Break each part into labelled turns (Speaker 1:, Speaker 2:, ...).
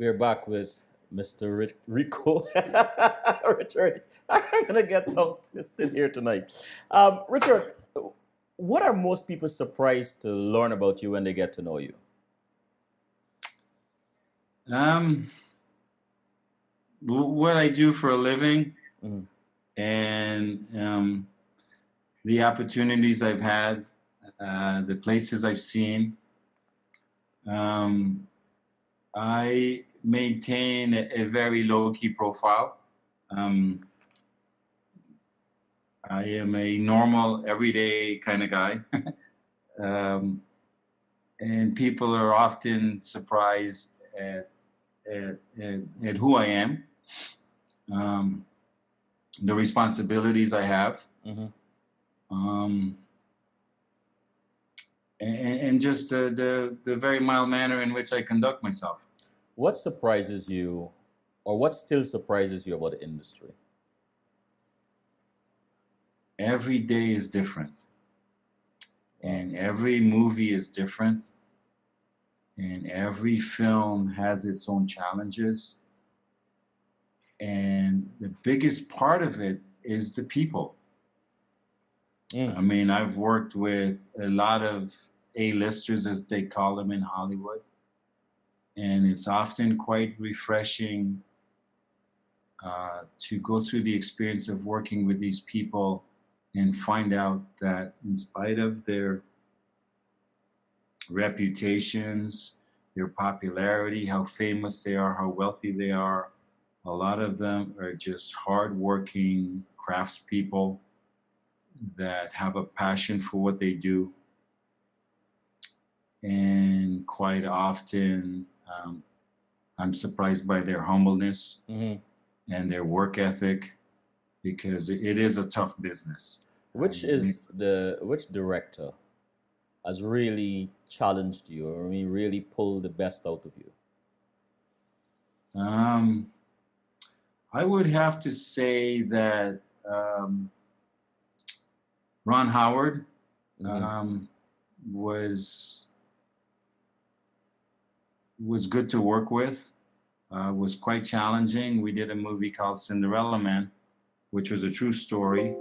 Speaker 1: We're back with Mr. Rico. Richard, I'm going to get tongue twisted here tonight. Richard, what are most people surprised to learn about you when they get to know you?
Speaker 2: Um, what I do for a living
Speaker 1: Mhm.
Speaker 2: and the opportunities I've had, the places I've seen. Um, I maintain a very low-key profile. Um, I am a normal, everyday kind of guy. um, and people are often surprised at who I am, um, the responsibilities I have.
Speaker 1: Mhm.
Speaker 2: Um, and just the very mild manner in which I conduct myself.
Speaker 1: What surprises you, or what still surprises you about the industry?
Speaker 2: Every day is different,
Speaker 1: Wow.
Speaker 2: and every movie is different, and every film has its own challenges. And the biggest part of it is the people.
Speaker 1: Mm.
Speaker 2: I mean, I've worked with a lot of A-listers, as they call them in Hollywood, and it's often quite refreshing to go through the experience of working with these people and find out that in spite of their reputations, their popularity, how famous they are, how wealthy they are, a lot of them are just hardworking craftspeople that have a passion for what they do. And quite often, I'm surprised by their humbleness
Speaker 1: Mhm.
Speaker 2: and their work ethic because it is a tough business.
Speaker 1: Which director has really challenged you, or really pulled the best out of you?
Speaker 2: Um, I would have to say that Ron Howard
Speaker 1: Mhm.
Speaker 2: um, was good to work with. Was quite challenging. We did a movie called Cinderella Man, which was a true story.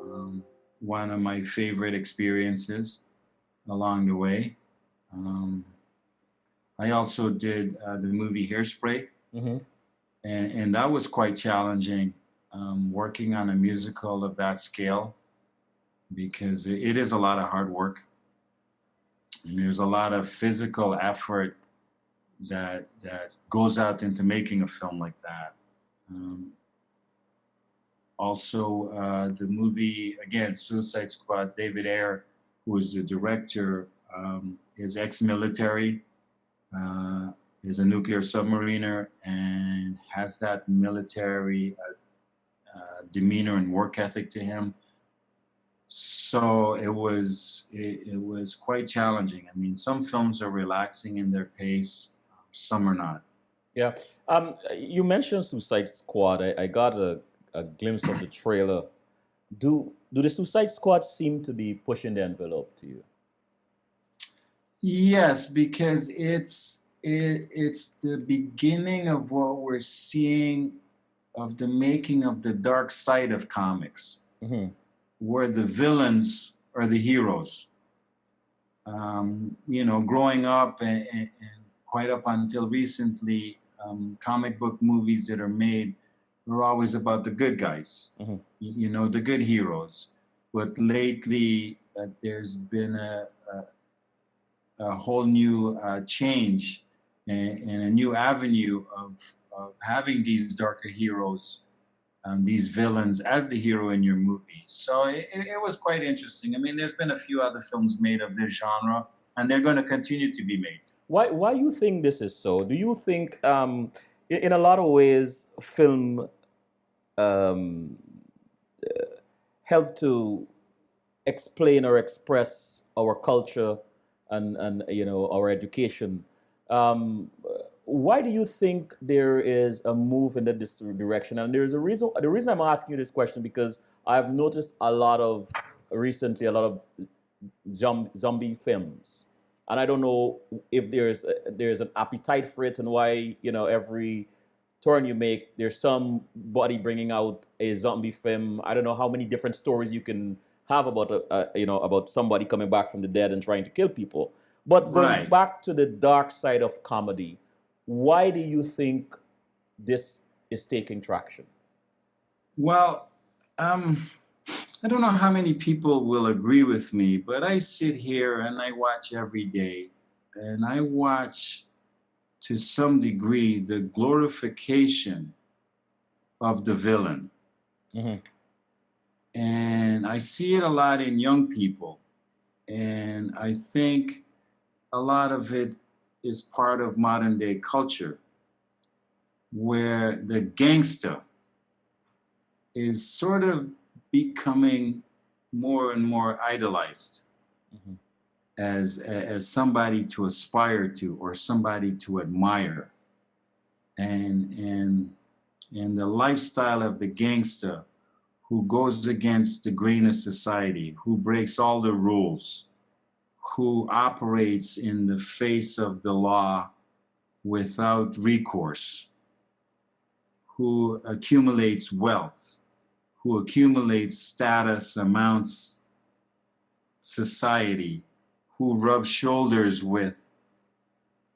Speaker 2: Um, One of my favorite experiences along the way. Um, I also did the movie Hairspray,
Speaker 1: Mhm.
Speaker 2: and that was quite challenging. Working on a musical of that scale because it is a lot of hard work. And there's a lot of physical effort that goes out into making a film like that. Um, Also, the movie again, Suicide Squad. David Ayer, who is the director, is ex-military, uh, is a nuclear submariner, and has that military demeanor and work ethic to him. So it was quite challenging. I mean, some films are relaxing in their pace, some are not.
Speaker 1: Yeah. You mentioned Suicide Squad. I got a glimpse of the trailer. Do the Suicide Squad seem to be pushing the envelope to you?
Speaker 2: Yes, because it's the beginning of what we're seeing of the making of the dark side of comics,
Speaker 1: Hmm.
Speaker 2: where the villains are the heroes. Growing up and quite up until recently, comic book movies that are made are always about the good guys,
Speaker 1: Hmm.
Speaker 2: the good heroes. But lately, there's been a whole new change and a new avenue of having these darker heroes, these villains as the hero in your movie. So it was quite interesting. I mean, there's been a few other films made of this genre, and they're going to continue to be made.
Speaker 1: Why you think this is so? Do you think in a lot of ways film um, help to explain or express our culture and our education? Um, why do you think there is a move in this direction? And there's a reason. The reason I'm asking you this question because I've noticed a lot of recently a lot of zombie films. and I don't know if there's an appetite for it, and why every turn you make, there's somebody bringing out a zombie film. I don't know how many different stories you can have about about somebody coming back from the dead and trying to kill people. But going
Speaker 2: Right.
Speaker 1: back to the dark side of comedy, why do you think this is taking traction?
Speaker 2: Well, I don't know how many people will agree with me, but I sit here and I watch every day, and I watch to some degree the glorification of the villain.
Speaker 1: Mm-hmm.
Speaker 2: And I see it a lot in young people. And I think a lot of it is part of modern day culture where the gangster is sort of becoming more and more idolized
Speaker 1: Mm-hmm.
Speaker 2: as somebody to aspire to or somebody to admire. And and and the lifestyle of the gangster who goes against the grain of society, who breaks all the rules, who operates in the face of the law without recourse, who accumulates wealth, who accumulates status, amounts society, who rubs shoulders with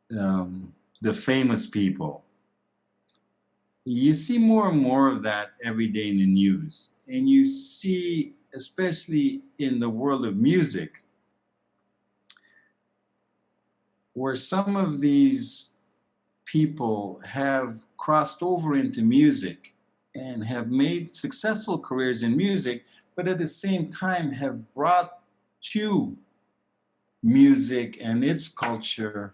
Speaker 2: the famous people. You see more and more of that every day in the news. And you see, especially in the world of music, where some of these people have crossed over into music and have made successful careers in music, but at the same time have brought to music and its culture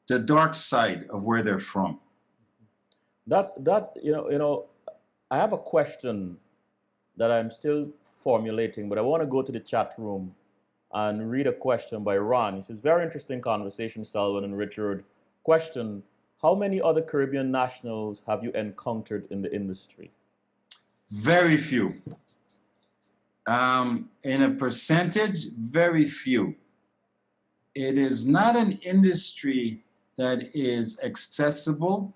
Speaker 2: the dark side of where they're from.
Speaker 1: That. I have a question that I'm still formulating, but I want to go to the chat room and read a question by Ron. He says, very interesting conversation, Selwyn and Richard. Question: how many other Caribbean nationals have you encountered in the industry?
Speaker 2: Very few. In a percentage, very few. It is not an industry that is accessible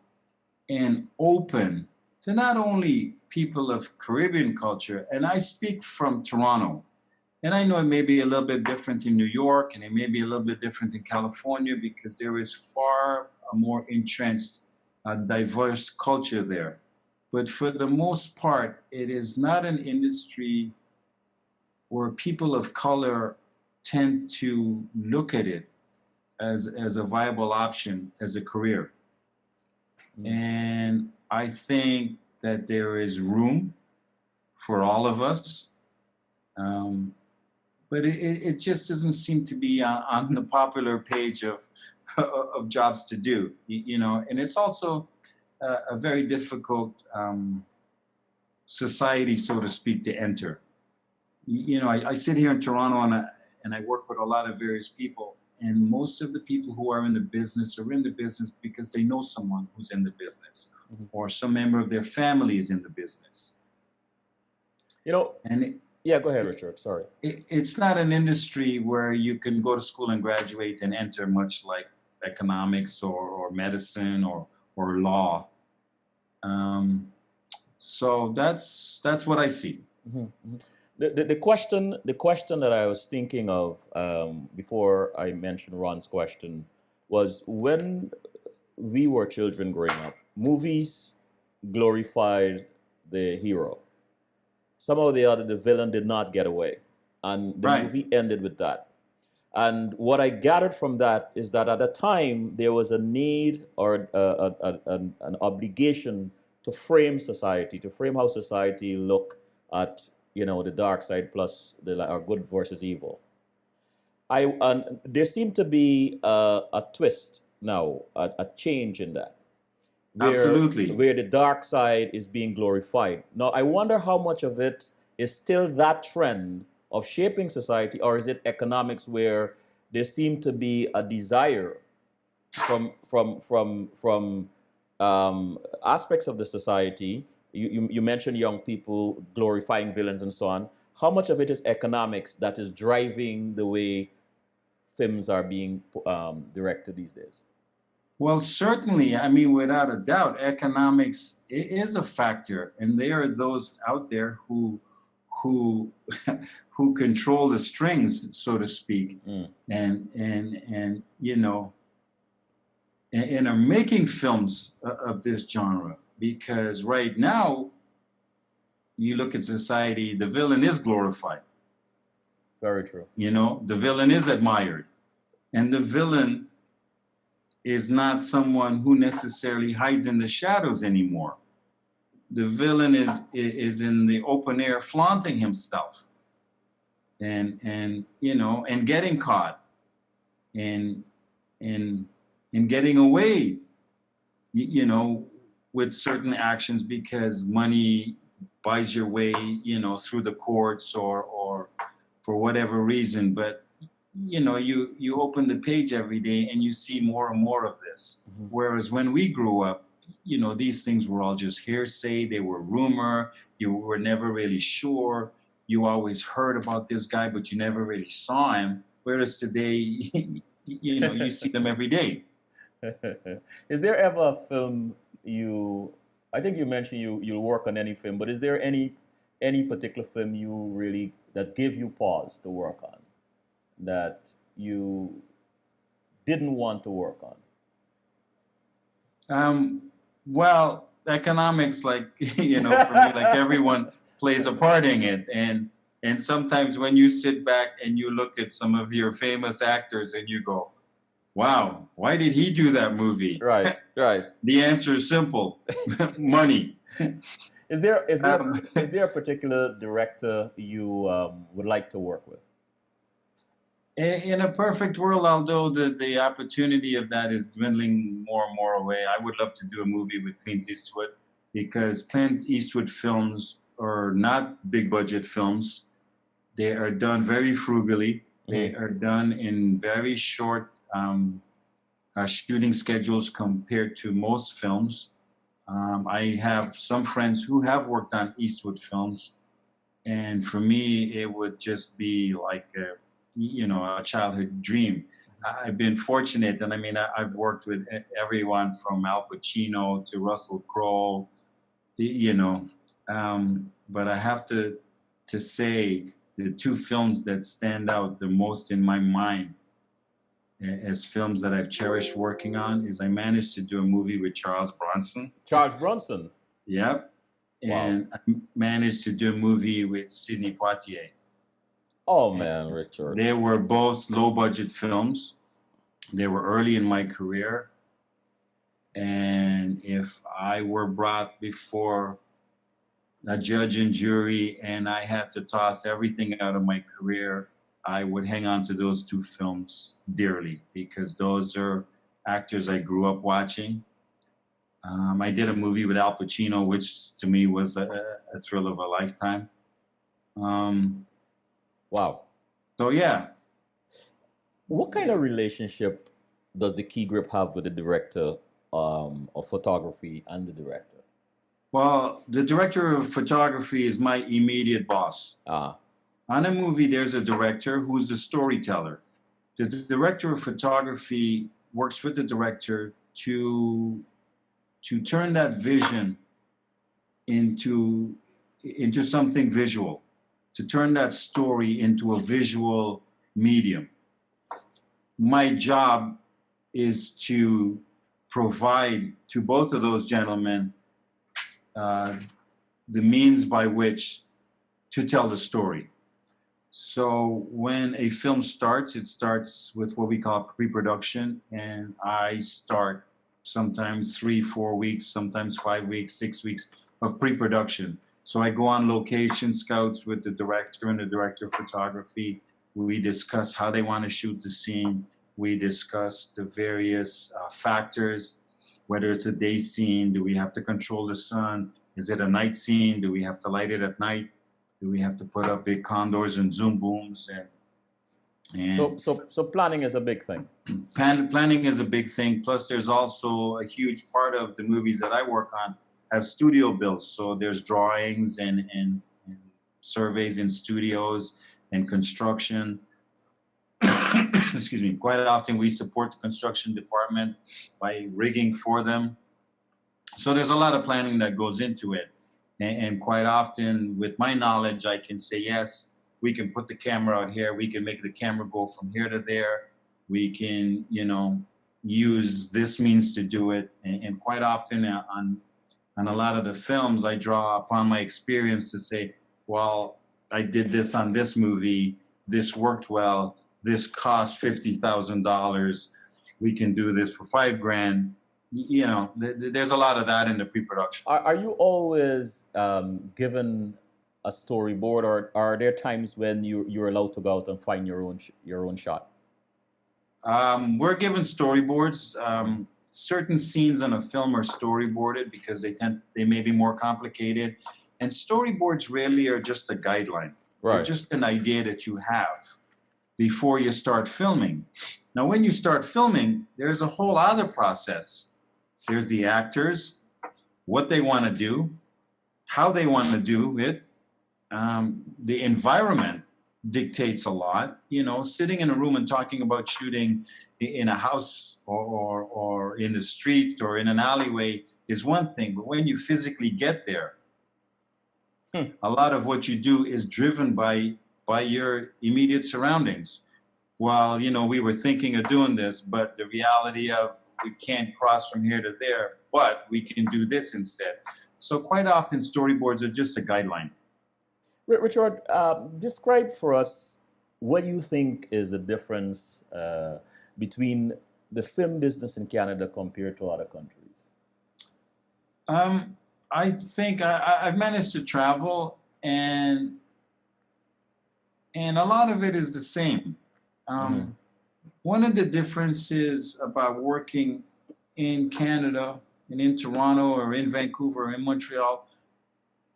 Speaker 2: and open to not only people of Caribbean culture, and I speak from Toronto, and I know it may be a little bit different in New York and it may be a little bit different in California because there is far a more entrenched, diverse culture there. But for the most part, it is not an industry where people of color tend to look at it as a viable option as a career. And I think that there is room for all of us. But it just doesn't seem to be on the popular page of jobs to do, and it's also a very difficult society, so to speak, to enter. I sit here in Toronto and I work with a lot of various people, and most of the people who are in the business are in the business because they know someone who's in the business,
Speaker 1: Mhm.
Speaker 2: or some member of their family is in the business.
Speaker 1: You know,
Speaker 2: And
Speaker 1: yeah, go ahead, Richard. Sorry.
Speaker 2: it's not an industry where you can go to school and graduate and enter, much like economics or medicine or law. Um, so that's what I see.
Speaker 1: Mhm, mhm. The question that I was thinking of before I mentioned Ron's question was, when we were children growing up, movies glorified the hero. Somehow or the other, the villain did not get away, and the
Speaker 2: Right.
Speaker 1: movie ended with that. And what I gathered from that is that at the time there was a need or an obligation to frame society, to frame how society look at the dark side plus or good versus evil. And there seemed to be a twist now, a change in that,
Speaker 2: Absolutely.
Speaker 1: where the dark side is being glorified. Now, I wonder how much of it is still that trend of shaping society, or is it economics where there seem to be a desire from aspects of the society. You mentioned young people glorifying villains and so on. How much of it is economics that is driving the way films are being directed these days?
Speaker 2: Well, certainly, I mean, without a doubt, economics is a factor, and there are those out there who who control the strings, so to speak,
Speaker 1: Mm.
Speaker 2: and you know, and are making films of this genre. Because right now, you look at society, the villain is glorified.
Speaker 1: Very true.
Speaker 2: You know, the villain is admired, and the villain is not someone who necessarily hides in the shadows anymore. The villain is in the open air flaunting himself and you know and getting caught and and and getting away you know with certain actions because money buys your way you know through the courts or for whatever reason. But you know you open the page every day and you see more and more of this.
Speaker 1: Mhm.
Speaker 2: Whereas when we grew up, you know, these things were all just hearsay, they were rumor, you were never really sure, you always heard about this guy but you never really saw him. Whereas today you know you see them every day.
Speaker 1: Is there ever a film you? I think you mentioned you'll work on any film, but is there any particular film you really that give you pause to work on that you didn't want to work on?
Speaker 2: Well, economics, like you know, for me, like everyone plays a part in it, and sometimes when you sit back and you look at some of your famous actors and you go, "Wow, why did he do that movie?"
Speaker 1: Right, right.
Speaker 2: The answer is simple: money.
Speaker 1: Is there is there
Speaker 2: Um,
Speaker 1: is there a particular director you would like to work with?
Speaker 2: in a perfect world, although the opportunity of that is dwindling more and more away, I would love to do a movie with Clint Eastwood because Clint Eastwood films are not big budget films. They are done very frugally. They
Speaker 1: Mhm.
Speaker 2: are done in very short shooting schedules compared to most films. I have some friends who have worked on Eastwood films, and for me, it would just be like you know a childhood dream. I've been fortunate, and I mean, I've worked with everyone from Al Pacino to Russell Crowe, you know. But I have to say the two films that stand out the most in my mind as films that I've cherished working on is I managed to do a movie with Charles Bronson.
Speaker 1: Charles Bronson.
Speaker 2: Yep.
Speaker 1: Wow.
Speaker 2: And I managed to do a movie with Sidney Poitier.
Speaker 1: Oh
Speaker 2: And
Speaker 1: man, Richard.
Speaker 2: they were both low budget films. They were early in my career. And if I were brought before a judge and jury and I had to toss everything out of my career, I would hang on to those two films dearly because those are actors I grew up watching. I did a movie with Al Pacino, which to me was a thrill of a lifetime. Um,
Speaker 1: Wow.
Speaker 2: so yeah,
Speaker 1: What kind of relationship does the key grip have with the director of photography and the director?
Speaker 2: well, the director of photography is my immediate boss.
Speaker 1: Ah,
Speaker 2: On a movie, there's a director who's a storyteller. The director of photography works with the director to turn that vision into something visual, to turn that story into a visual medium. My job is to provide to both of those gentlemen uh, the means by which to tell the story. So when a film starts, it starts with what we call pre-production, and I start sometimes 3, 4 weeks, sometimes 5 weeks, 6 weeks of pre-production. So I go on location scouts with the director and the director of photography. We discuss how they want to shoot the scene. We discuss the various factors, whether it's a day scene, do we have to control the sun? Is it a night scene? Do we have to light it at night? Do we have to put up big condors and zoom booms
Speaker 1: so planning is a big thing.
Speaker 2: planning is a big thing. Plus, there's also a huge part of the movies that I work on have studio bills. So there's drawings and surveys in studios and construction. excuse me, quite often we support the construction department by rigging for them. So there's a lot of planning that goes into it. And quite often, with my knowledge, I can say, yes, we can put the camera out here. We can make the camera go from here to there. We can, use this means to do it. And quite often on a lot of the films, I draw upon my experience to say, well, I did this on this movie. This worked well. This cost $50,000. We can do this for $5,000. There's a lot of that in the pre-production.
Speaker 1: Are you always given a storyboard, or are there times when you're allowed to go out and find your own shot?
Speaker 2: We're given storyboards. Certain scenes in a film are storyboarded because they may be more complicated, and storyboards really are just a guideline.
Speaker 1: Right.
Speaker 2: They're just an idea that you have before you start filming. Now, when you start filming, there's a whole other process. There's the actors, what they want to do, how they want to do it. The environment dictates a lot. Sitting in a room and talking about shooting in a house or in the street or in an alleyway is one thing. But when you physically get there, a lot of what you do is driven by your immediate surroundings. Well, we were thinking of doing this, but the reality of we can't cross from here to there, but we can do this instead. So quite often storyboards are just a guideline.
Speaker 1: Richard, describe for us what you think is the difference between the film business in Canada compared to other countries.
Speaker 2: I think I've managed to travel, and a lot of it is the same. One of the differences about working in Canada and in Toronto or in Vancouver or in Montreal,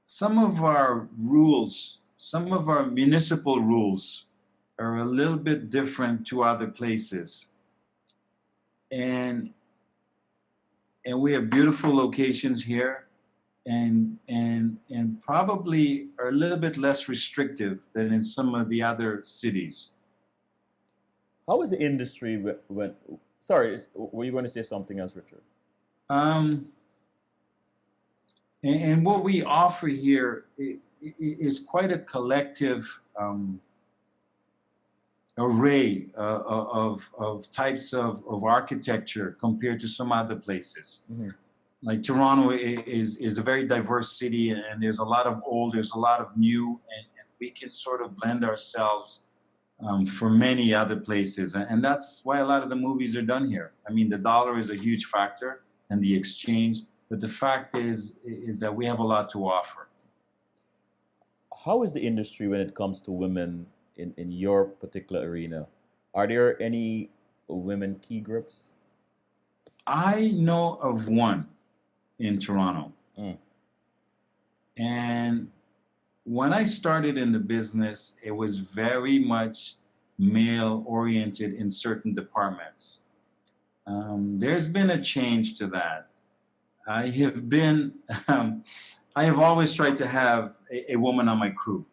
Speaker 2: some of our rules, some of our municipal rules are a little bit different to other places. And we have beautiful locations here, and probably are a little bit less restrictive than in some of the other cities.
Speaker 1: How was the industry when? Sorry, were you going to say something else, Richard?
Speaker 2: And what we offer here is quite a collective array of types of architecture compared to some other places. Mm-hmm. Like Toronto is a very diverse city, and there's a lot of old, there's a lot of new, and we can sort of blend ourselves for many other places. And that's why a lot of the movies are done here. I mean, the dollar is a huge factor and the exchange, but the fact is that we have a lot to offer.
Speaker 1: How is the industry when it comes to women in your particular arena? Are there any women key grips?
Speaker 2: I know of one in Toronto. And when I started in the business, it was very much male-oriented in certain departments. There's been a change to that. I have always tried to have a woman on my crew.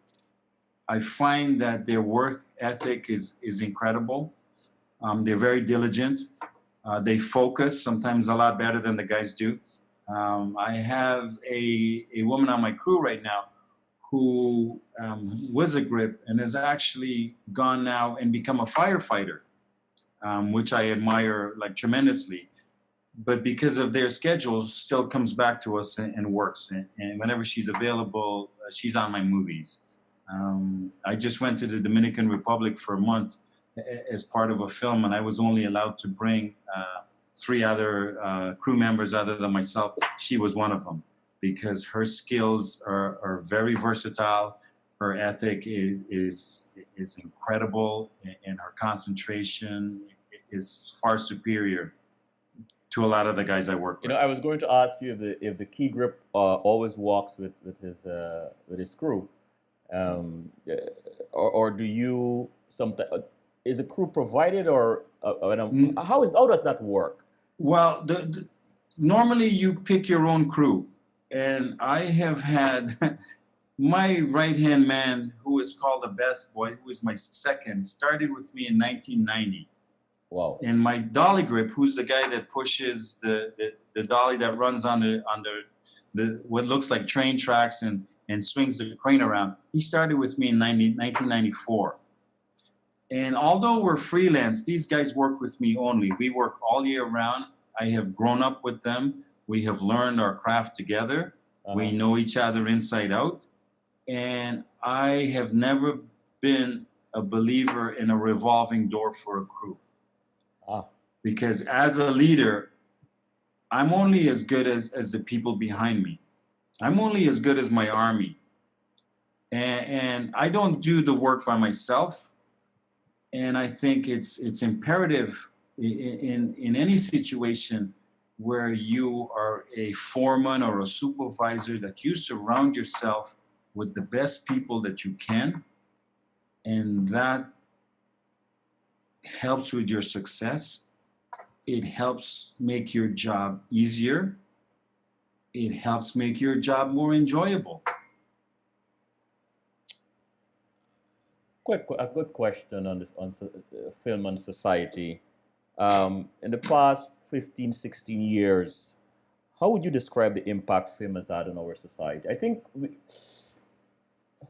Speaker 2: I find that their work ethic is incredible. They're very diligent. They focus, sometimes a lot better than the guys do. I have a woman on my crew right now who was a grip and has actually gone now and become a firefighter, which I admire tremendously. But because of their schedules, still comes back to us and works. And whenever she's available, she's on my movies. I just went to the Dominican Republic for a month as part of a film, and I was only allowed to bring 3 other crew members other than myself. She was one of them, because her skills are very versatile. Her ethic is incredible, and her concentration is far superior to a lot of the guys I work with.
Speaker 1: I was going to ask you if the key grip always walks with his crew, or do you sometimes? Is a crew provided, or how does that work?
Speaker 2: Well, normally you pick your own crew, and I have had my right-hand man, who is called the Best Boy, who is my second, started with me in 1990.
Speaker 1: Wow.
Speaker 2: And my dolly grip, who's the guy that pushes the dolly that runs on the what looks like train tracks and swings the crane around, he started with me in 1994. And although we're freelance, these guys work with me only. We work all year round. I have grown up with them. We have learned our craft together. We know each other inside out. And I have never been a believer in a revolving door for a crew. Because as a leader, I'm only as good as the people behind me. I'm only as good as my army. And I don't do the work by myself. And I think it's imperative in any situation where you are a foreman or a supervisor that you surround yourself with the best people that you can, and that helps with your success. It helps make your job easier. It helps make your job more enjoyable.
Speaker 1: A good question on this, on film and society. In the past 15, 16 years, how would you describe the impact film has had on our society? I think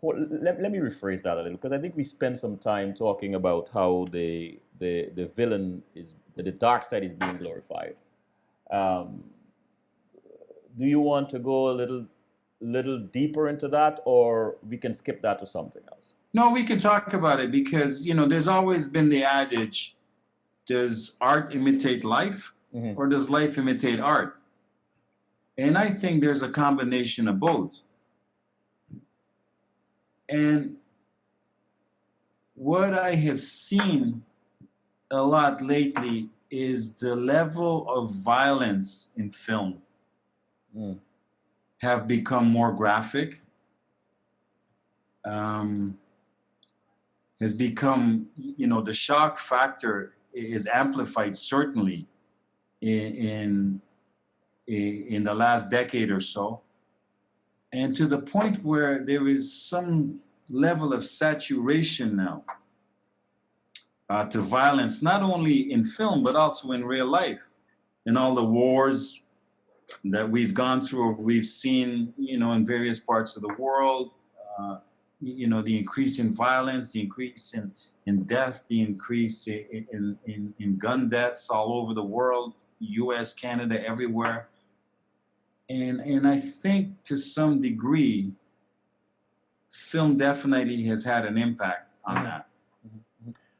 Speaker 1: let me rephrase that a little, because I think we spent some time talking about how the villain is, the dark side is being glorified. Um, do you want to go a little deeper into that, or we can skip that to something else?
Speaker 2: No, we can talk about it because, there's always been the adage, does art imitate life, or does life imitate art? And I think there's a combination of both. And what I have seen a lot lately is the level of violence in film have become more graphic. Has become, the shock factor is amplified certainly in the last decade or so. And to the point where there is some level of saturation now to violence, not only in film, but also in real life. In all the wars that we've gone through or we've seen, in various parts of the world, the increase in violence, the increase in death, the increase in gun deaths all over the world, US, Canada, everywhere. And I think to some degree, film definitely has had an impact on that.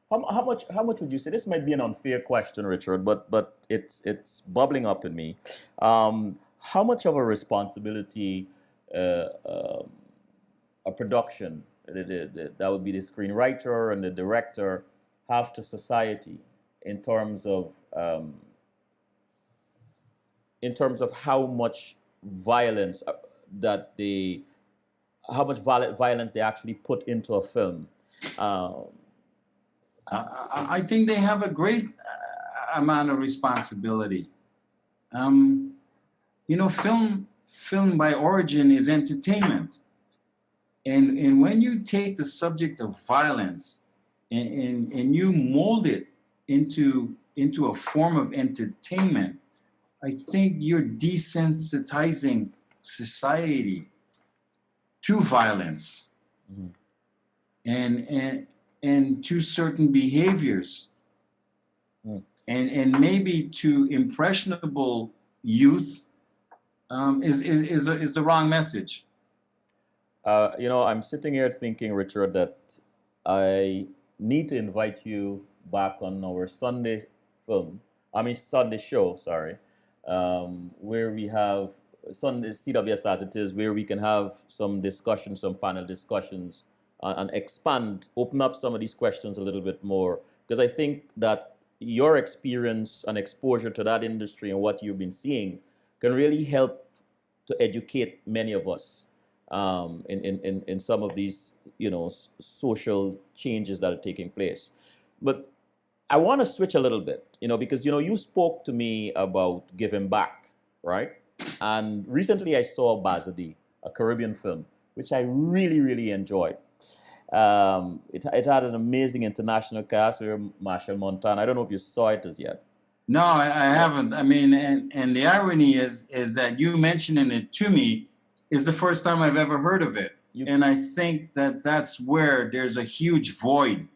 Speaker 1: How much would you say? This might be an unfair question, Richard, but it's bubbling up in me. How much of a responsibility a production, that would be the screenwriter and the director, have to society in terms of how much violence violence they actually put into a film?
Speaker 2: I think they have a great amount of responsibility. Film by origin is entertainment. And when you take the subject of violence and you mold it into a form of entertainment, I think you're desensitizing society to violence and to certain behaviors and maybe to impressionable youth is the wrong message.
Speaker 1: I'm sitting here thinking, Richard, that I need to invite you back on our Sunday show, sorry, where we have Sunday CWS as it is, where we can have some discussions, some panel discussions, and open up some of these questions a little bit more, because I think that your experience and exposure to that industry and what you've been seeing can really help to educate many of us in some of these, social changes that are taking place. But I want to switch a little bit, because, you spoke to me about giving back, right? And recently I saw Bazadi, a Caribbean film, which I really, really enjoyed. It had an amazing international cast. We were Marshall Montana. I don't know if you saw it as yet.
Speaker 2: No, I haven't. I mean, and the irony is that you mentioning it to me is the first time I've ever heard of it.
Speaker 1: You,
Speaker 2: And I think that that's where there's a huge void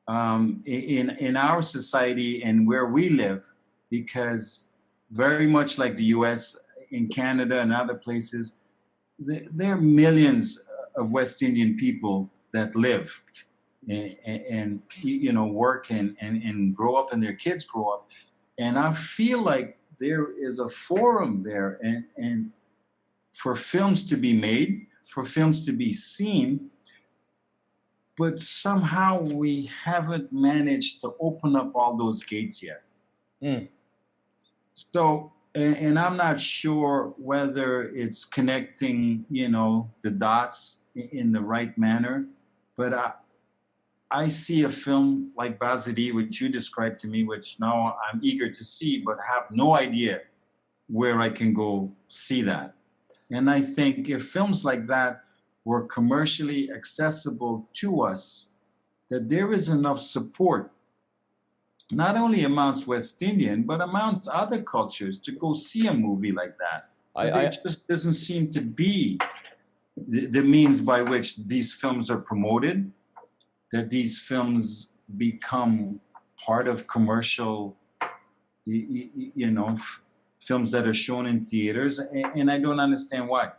Speaker 2: in our society and where we live, because very much like the U.S., in Canada and other places, there are millions of West Indian people that live and you know, work and grow up, and their kids grow up. And I feel like there is a forum there, and for films to be made, for films to be seen, but somehow we haven't managed to open up all those gates yet.
Speaker 1: mm,
Speaker 2: So, and I'm not sure whether it's connecting, you know, the dots in the right manner, but I see a film like Bazadi, which you described to me, which now I'm eager to see, but have no idea where I can go see that. And I think if films like that were commercially accessible to us, that there is enough support, not only amongst West Indian, but amongst other cultures to go see a movie like that. But there
Speaker 1: I
Speaker 2: just doesn't seem to be the means by which these films are promoted, that these films become part of commercial, you know, films that are shown in theaters, and I don't understand why.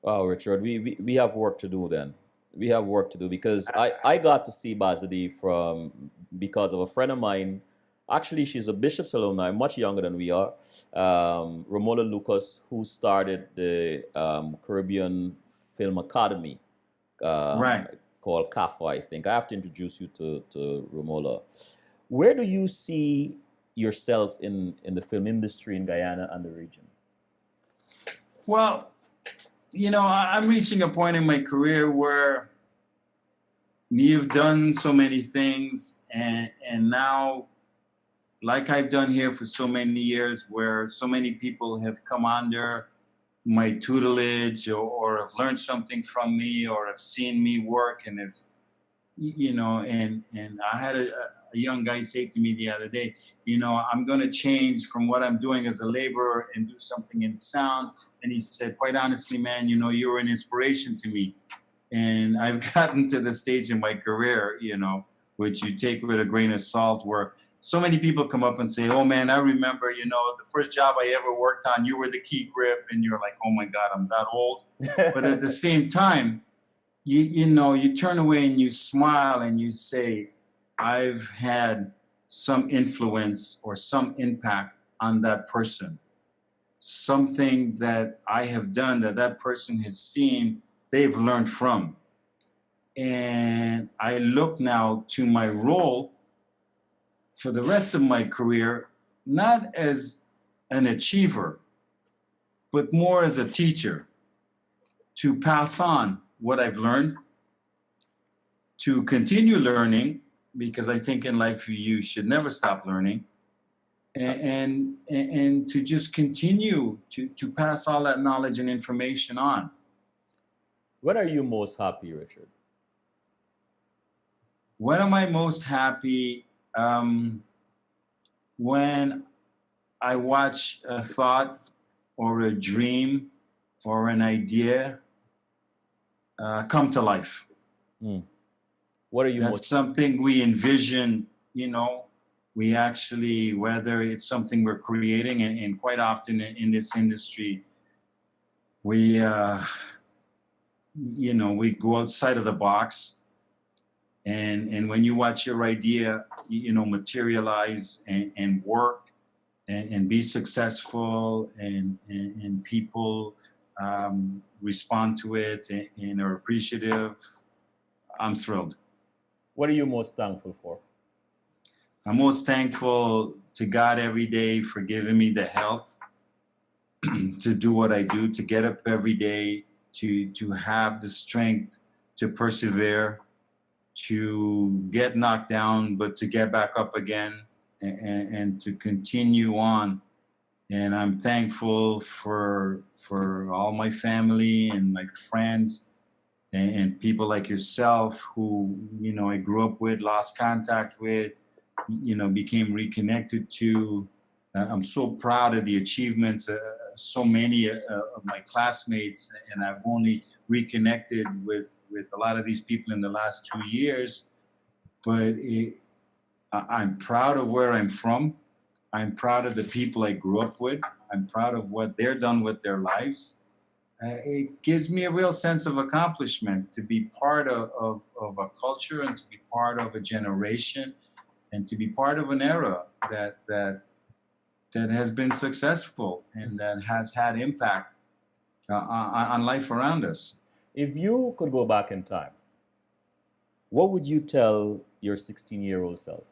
Speaker 1: Wow, Richard, we have work to do then. We have work to do because I got to see Bazadi from because of a friend of mine. Actually, she's a Bishop's alumni, much younger than we are. Romola Lucas, who started the Caribbean Film Academy, um,
Speaker 2: Right.
Speaker 1: called CAFA, I think. I have to introduce you to Romola. Where do you see yourself in the film industry in Guyana and the region?
Speaker 2: Well, you know, I'm reaching a point in my career where you've done so many things, and now, like I've done here for so many years, where so many people have come under my tutelage, or have learned something from me, or have seen me work, and have, you know, and I had a young guy say to me the other day, you know, I'm going to change from what I'm doing as a laborer and do something in sound. And he said, quite honestly, man, you know, you were an inspiration to me. And I've gotten to the stage in my career, you know, which you take with a grain of salt, where so many people come up and say, oh man, I remember, you know, the first job I ever worked on, you were the key grip. And you're like, oh my God, I'm that old. But at the same time, you know, you turn away and you smile and you say, I've had some influence or some impact on that person. Something that I have done that that person has seen, they've learned from. And I look now to my role for the rest of my career, not as an achiever, but more as a teacher, to pass on what I've learned, to continue learning, because I think in life you should never stop learning, and to just continue to pass all that knowledge and information on.
Speaker 1: When are you most happy, Richard?
Speaker 2: When am I most happy? When I watch a thought or a dream or an idea come to life.
Speaker 1: Mm. What are you
Speaker 2: That's
Speaker 1: most
Speaker 2: something we envision, you know, we actually, whether it's something we're creating, and quite often in this industry, we, you know, we go outside of the box. And when you watch your idea, you know, materialize and work and be successful, and people respond to it and are appreciative, I'm thrilled.
Speaker 1: What are you most thankful for?
Speaker 2: I'm most thankful to God every day for giving me the health to do what I do, to get up every day, to have the strength to persevere, to get knocked down, but to get back up again, and to continue on. And I'm thankful for all my family and my friends and people like yourself who, I grew up with, lost contact with, became reconnected to. I'm so proud of the achievements. So many of my classmates, and I've only reconnected with a lot of these people in the last 2 years. But I'm proud of where I'm from. I'm proud of the people I grew up with. I'm proud of what they're done with their lives. It gives me a real sense of accomplishment to be part of a culture and to be part of a generation and to be part of an era that has been successful and that has had impact on life around us.
Speaker 1: If you could go back in time, what would you tell your 16-year-old self?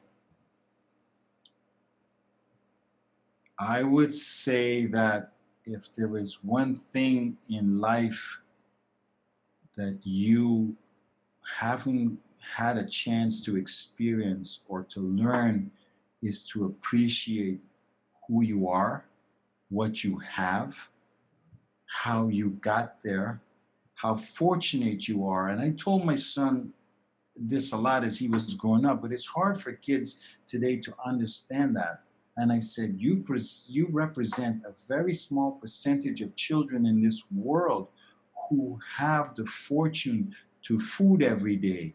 Speaker 2: I would say that if there is one thing in life that you haven't had a chance to experience or to learn, is to appreciate who you are, what you have, how you got there, how fortunate you are. And I told my son this a lot as he was growing up, but it's hard for kids today to understand that. And I said, you represent a very small percentage of children in this world who have the fortune to food every day,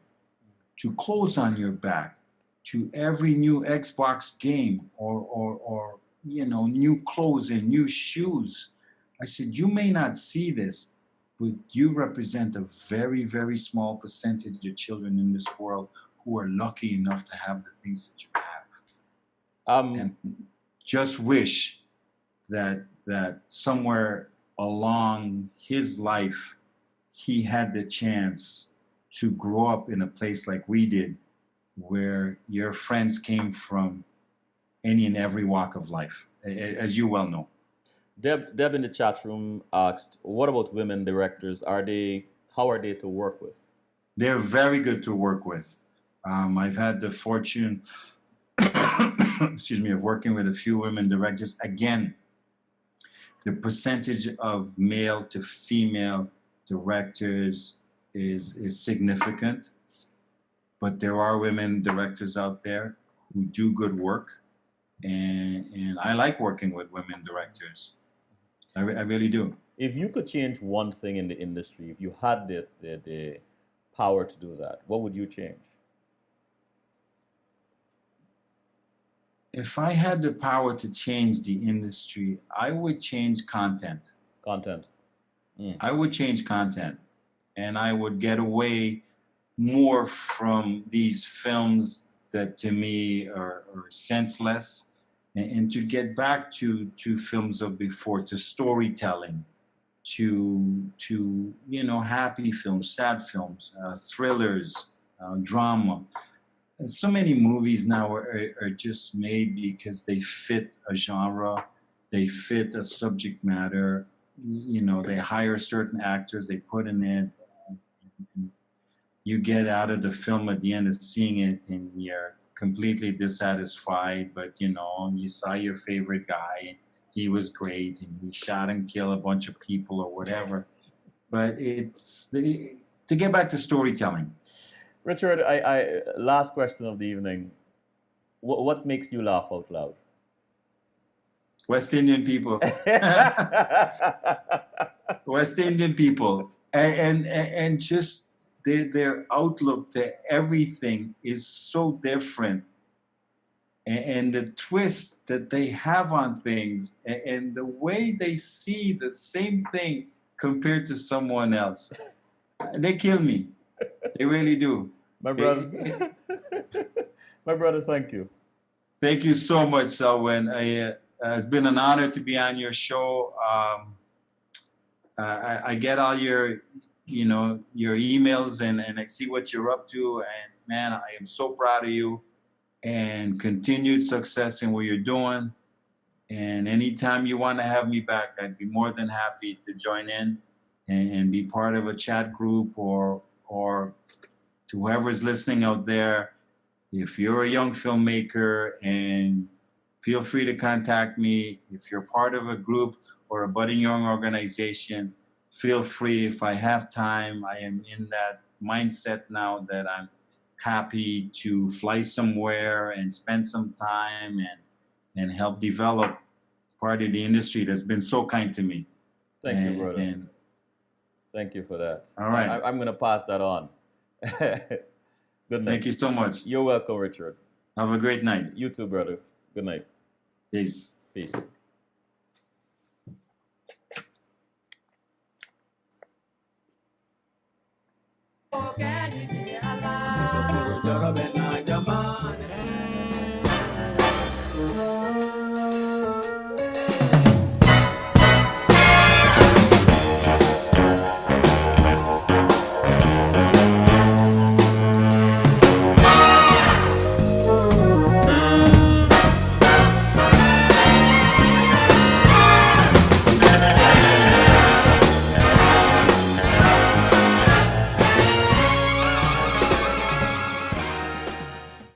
Speaker 2: to clothes on your back, to every new Xbox game or new clothes and new shoes. I said, you may not see this, but you represent a very, very small percentage of children in this world who are lucky enough to have the things that you have. And just wish that somewhere along his life, he had the chance to grow up in a place like we did, where your friends came from any and every walk of life, as you well know.
Speaker 1: Deb in the chat room asked, "What about women directors? How are they to work with?"
Speaker 2: They're very good to work with. I've had the fortune, excuse me, of working with a few women directors. Again, the percentage of male to female directors is significant, but there are women directors out there who do good work, and I like working with women directors. I really do.
Speaker 1: If you could change one thing in the industry, if you had the power to do that, what would you change?
Speaker 2: If I had the power to change the industry, I would change content.
Speaker 1: Content.
Speaker 2: I would change content, and I would get away more from these films that to me are senseless, and to get back to films of before, to storytelling, to happy films, sad films, thrillers, drama. And so many movies now are just made because they fit a genre, they fit a subject matter. They hire certain actors, they put in it. And you get out of the film at the end of seeing it, and you're completely dissatisfied. But you saw your favorite guy, he was great, and he shot and killed a bunch of people or whatever. But to get back to storytelling.
Speaker 1: Richard, I last question of the evening. What makes you laugh out loud?
Speaker 2: West Indian people. West Indian people, and just their outlook to everything is so different, and the twist that they have on things, and the way they see the same thing compared to someone else, they kill me. They really do.
Speaker 1: My brother, my brother, thank you.
Speaker 2: Thank you so much, Selwyn. It's been an honor to be on your show. I get all your emails, and I see what you're up to. And man, I am so proud of you, and continued success in what you're doing. And anytime you want to have me back, I'd be more than happy to join in and be part of a chat group, or to whoever's listening out there. If you're a young filmmaker, and feel free to contact me. If you're part of a group or a budding young organization, feel free. If I have time, I am in that mindset now that I'm happy to fly somewhere and spend some time and help develop part of the industry that's been so kind to me.
Speaker 1: Thank you, brother.
Speaker 2: And
Speaker 1: Thank you for that.
Speaker 2: all right.
Speaker 1: I'm going to pass that on. Good night.
Speaker 2: Thank you so much.
Speaker 1: You're welcome, Richard.
Speaker 2: Have a great night.
Speaker 1: You too, brother. Good night.
Speaker 2: Peace.
Speaker 1: Peace.
Speaker 3: Organic